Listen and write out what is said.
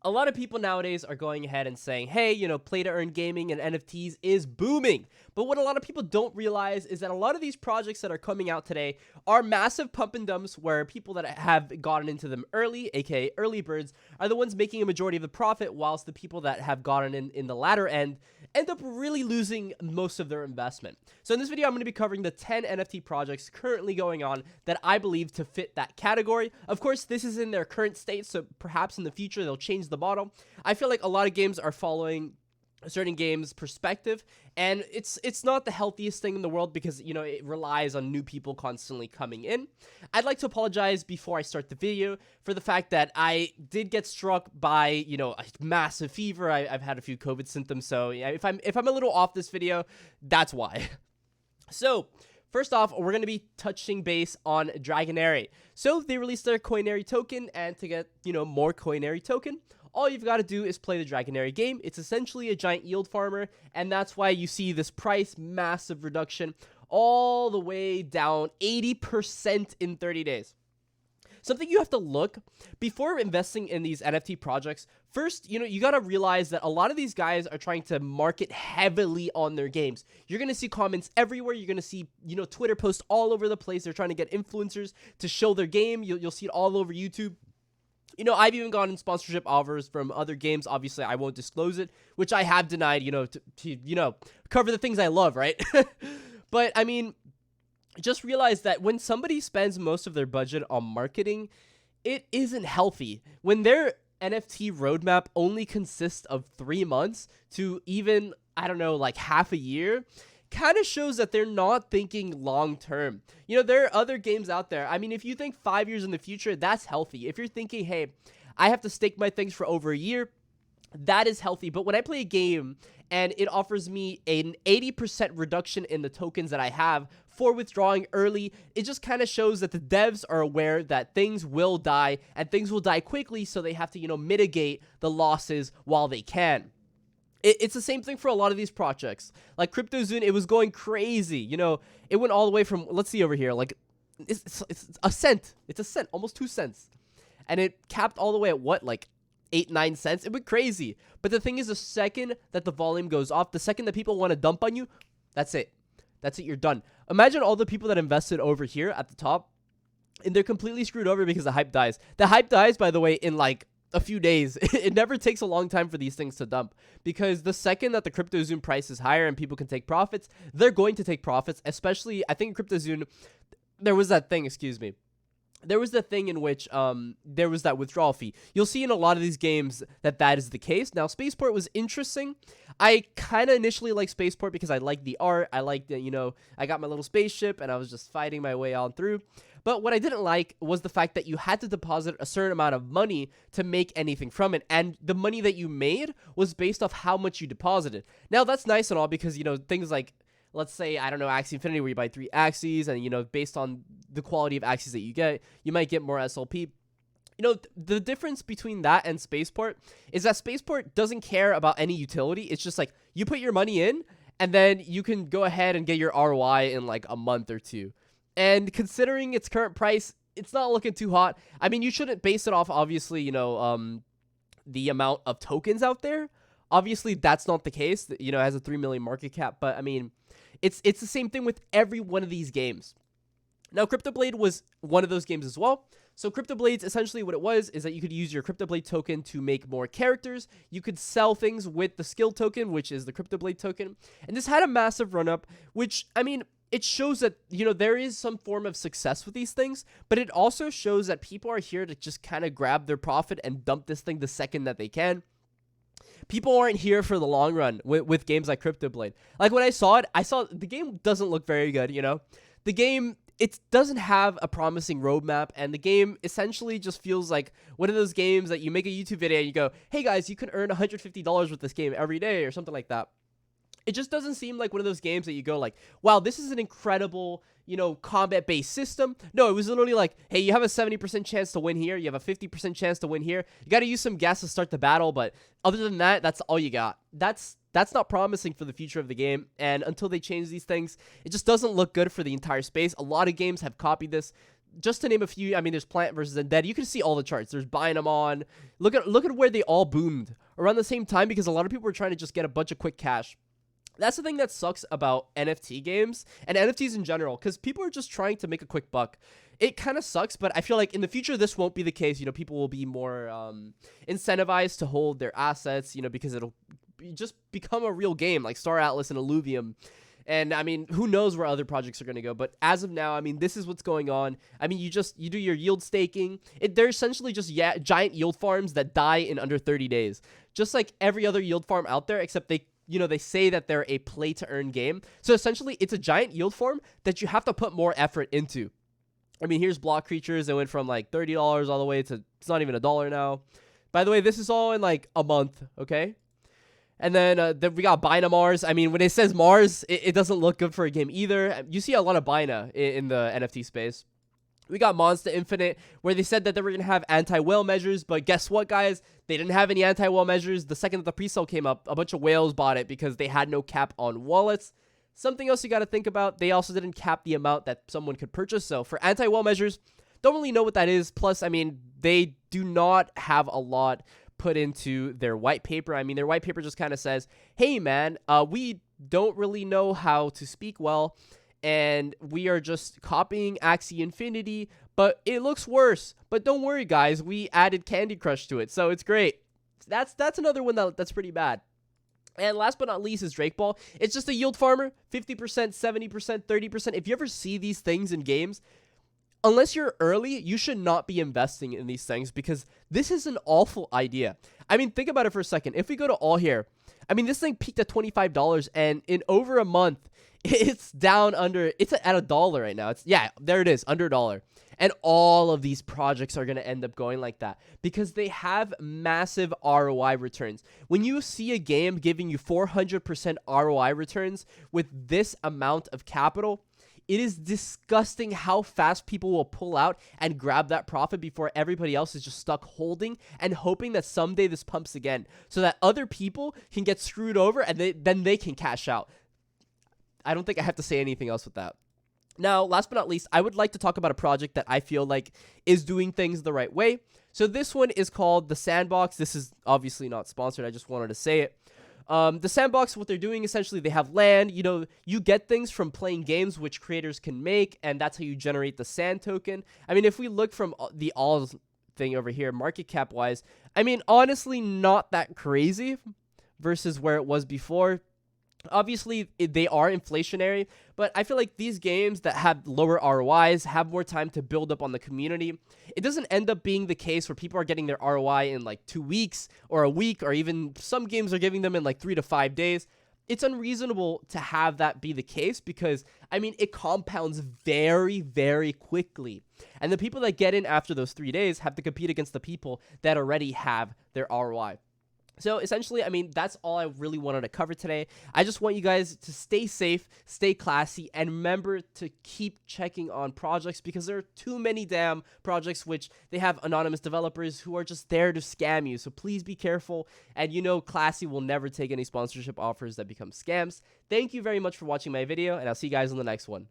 A lot of people nowadays are going ahead and saying, hey, play to earn gaming and NFTs is booming. But what a lot of people don't realize is that a lot of these projects that are coming out today are massive pump and dumps where people that have gotten into them early, aka early birds, are the ones making a majority of the profit, whilst the people that have gotten in the latter end end up really losing most of their investment. So in this video, I'm going to be covering the 10 NFT projects currently going on that I believe to fit that category. Of course, this is in their current state, so perhaps in the future they'll change the model. I feel like a lot of games are following a certain game's perspective, and it's not the healthiest thing in the world because, it relies on new people constantly coming in. I'd like to apologize before I start the video for the fact that I did get struck by, a massive fever. I've had a few COVID symptoms, so yeah, if I'm a little off this video, that's why. So, first off, we're going to be touching base on Dragonary. So, they released their Coinary token, and to get, more Coinary token, all you've got to do is play the Dragonary game. It's essentially a giant yield farmer, and that's why you see this price massive reduction all the way down 80% in 30 days. Something you have to look before investing in these NFT projects. First, you got to realize that a lot of these guys are trying to market heavily on their games. You're going to see comments everywhere. You're going to see, Twitter posts all over the place. They're trying to get influencers to show their game. You'll see it all over YouTube. I've even gotten sponsorship offers from other games. Obviously, I won't disclose it, which I have denied, to cover the things I love, right? But, I mean, just realize that when somebody spends most of their budget on marketing, it isn't healthy. When their NFT roadmap only consists of 3 months to even, I don't know, like half a year, kind of shows that they're not thinking long term. There are other games out there. I mean, if you think 5 years in the future, that's healthy. If you're thinking, hey, I have to stake my things for over a year, that is healthy. But when I play a game and it offers me an 80% reduction in the tokens that I have for withdrawing early, it just kind of shows that the devs are aware that things will die and things will die quickly, so they have to, mitigate the losses while they can. It's the same thing for a lot of these projects. Like CryptoZoon, it was going crazy. It went all the way from, let's see over here, like, it's a cent. It's a cent, almost 2 cents. And it capped all the way at what, like 8-9 cents? It went crazy. But the thing is, the second that the volume goes off, the second that people want to dump on you, that's it. That's it, you're done. Imagine all the people that invested over here at the top, and they're completely screwed over because the hype dies. The hype dies, by the way, in like a few days. It never takes a long time for these things to dump, because the second that the CryptoZoon price is higher and people can take profits, they're going to take profits. Especially, I think CryptoZoon, there was that thing in which there was that withdrawal fee. You'll see in a lot of these games that is the case. Now, Spaceport was interesting. I kind of initially liked Spaceport because I liked the art. I liked that, I got my little spaceship and I was just fighting my way on through. But what I didn't like was the fact that you had to deposit a certain amount of money to make anything from it. And the money that you made was based off how much you deposited. Now, that's nice and all because, things like, let's say, I don't know, Axie Infinity, where you buy 3 Axies and, based on the quality of Axies that you get, you might get more SLP. The difference between that and Spaceport is that Spaceport doesn't care about any utility. It's just like you put your money in and then you can go ahead and get your ROI in like a month or two. And considering its current price, it's not looking too hot. I mean, you shouldn't base it off, obviously, the amount of tokens out there. Obviously, that's not the case. It has a 3 million market cap. But, I mean, it's the same thing with every one of these games. Now, CryptoBlade was one of those games as well. So, CryptoBlades, essentially what it was is that you could use your CryptoBlade token to make more characters. You could sell things with the skill token, which is the CryptoBlade token. And this had a massive run-up, which, I mean, it shows that, there is some form of success with these things, but it also shows that people are here to just kind of grab their profit and dump this thing the second that they can. People aren't here for the long run with games like CryptoBlade. Like, when I saw it, the game doesn't look very good, The game, it doesn't have a promising roadmap, and the game essentially just feels like one of those games that you make a YouTube video and you go, hey guys, you can earn $150 with this game every day or something like that. It just doesn't seem like one of those games that you go like, wow, this is an incredible, combat-based system. No, it was literally like, hey, you have a 70% chance to win here. You have a 50% chance to win here. You got to use some gas to start the battle, but other than that, that's all you got. That's not promising for the future of the game, and until they change these things, it just doesn't look good for the entire space. A lot of games have copied this. just to name a few, I mean, there's Plant vs. Undead. You can see all the charts. There's Bynamon. Look at where they all boomed around the same time because a lot of people were trying to just get a bunch of quick cash. That's the thing that sucks about NFT games and NFTs in general, because people are just trying to make a quick buck. It kind of sucks, but I feel like in the future, this won't be the case. You know, people will be more incentivized to hold their assets, you know, because it'll just become a real game like Star Atlas and Illuvium. And I mean, who knows where other projects are going to go. But as of now, I mean, this is what's going on. I mean, you do your yield staking. They're essentially just giant yield farms that die in under 30 days. Just like every other yield farm out there, except they say that they're a play to earn game. So essentially, it's a giant yield farm that you have to put more effort into. I mean, here's block creatures. It went from like $30 all the way to, it's not even $1 now. By the way, this is all in like a month, okay? And then we got Bynamars. I mean, when it says Mars, it doesn't look good for a game either. You see a lot of Byna in the NFT space. We got Monster Infinite, where they said that they were going to have anti-whale measures, but guess what, guys? They didn't have any anti-whale measures. The second that the pre-sale came up, a bunch of whales bought it because they had no cap on wallets. Something else you got to think about, they also didn't cap the amount that someone could purchase. So for anti-whale measures, don't really know what that is. Plus, I mean, they do not have a lot put into their white paper. I mean, their white paper just kind of says, hey, man, we don't really know how to speak well, and we are just copying Axie Infinity, but it looks worse. But don't worry, guys, we added Candy Crush to it, so it's great. That's another one that's pretty bad. And last but not least is Drake Ball. It's just a yield farmer, 50%, 70%, 30%. If you ever see these things in games, unless you're early, you should not be investing in these things because this is an awful idea. I mean, think about it for a second. If we go to all here, I mean, this thing peaked at $25, and in over a month, it's down under, it's at $1 right now. There it is, under $1. And all of these projects are going to end up going like that because they have massive ROI returns. When you see a game giving you 400% ROI returns with this amount of capital, it is disgusting how fast people will pull out and grab that profit before everybody else is just stuck holding and hoping that someday this pumps again so that other people can get screwed over and then they can cash out. I don't think I have to say anything else with that. Now, last but not least, I would like to talk about a project that I feel like is doing things the right way. So this one is called The Sandbox. This is obviously not sponsored. I just wanted to say it. The Sandbox, what they're doing, essentially, they have land. You know, you get things from playing games which creators can make, and that's how you generate the sand token. I mean, if we look from the all thing over here, market cap-wise, I mean, honestly, not that crazy versus where it was before. Obviously, they are inflationary, but I feel like these games that have lower ROIs have more time to build up on the community. It doesn't end up being the case where people are getting their ROI in like 2 weeks or a week, or even some games are giving them in like 3 to 5 days. It's unreasonable to have that be the case because, I mean, it compounds very, very quickly. And the people that get in after those 3 days have to compete against the people that already have their ROI. So essentially, I mean, that's all I really wanted to cover today. I just want you guys to stay safe, stay classy, and remember to keep checking on projects because there are too many damn projects which they have anonymous developers who are just there to scam you. So please be careful. And you know, Classy will never take any sponsorship offers that become scams. Thank you very much for watching my video, and I'll see you guys in the next one.